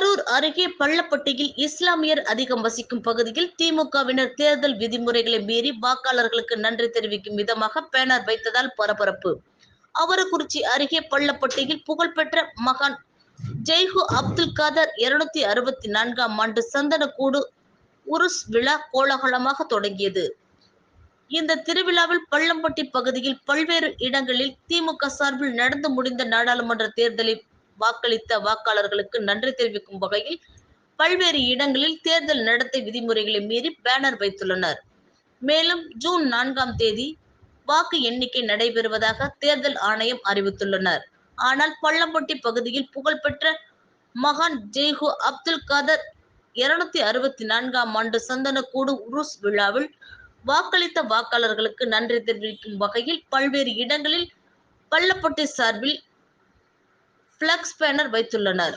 கரூர் அருகே பள்ளப்பட்டியில் இஸ்லாமியர் அதிகம் வசிக்கும் பகுதியில் திமுகவினர் தேர்தல் விதிமுறைகளை மீறி வாக்காளர்களுக்கு நன்றி தெரிவிக்கும் விதமாக பேனர் வைத்ததால் பரபரப்பு. அவரக்குறிச்சி அருகே பள்ளப்பட்டியில் புகழ்பெற்ற மகான் ஜெய்ஹு அப்துல் காதர் 264ஆம் ஆண்டு சந்தனக்கூடு உருஸ் விழா கோலாகலமாக தொடங்கியது. இந்த திருவிழாவில் பள்ளம்பட்டி பகுதியில் பல்வேறு இடங்களில் திமுக சார்பில் நடந்து முடிந்த நாடாளுமன்ற தேர்தலில் வாக்களித்த வாக்காளர்களுக்கு நன்றி தெரிவிக்கும் வகையில் பல்வேறு இடங்களில் தேர்தல் நடத்தை விதிமுறைகளை மீறி பேனர் வைத்துள்ளனர். மேலும் ஜூன் 4ஆம் தேதி வாக்கு எண்ணிக்கை நடைபெறுவதாக தேர்தல் ஆணையம் அறிவித்துள்ளனர். ஆனால் பள்ளம்பட்டி பகுதியில் புகழ்பெற்ற மகான் ஜெய்ஹு அப்துல் காதர் 264ஆம் ஆண்டு சந்தனக்கூடு உருஸ் விழாவில் வாக்களித்த வாக்காளர்களுக்கு நன்றி தெரிவிக்கும் வகையில் பல்வேறு இடங்களில் பள்ளப்பட்டி சார்பில் பிளக்ஸ் பேனர் வைத்துள்ளனர்.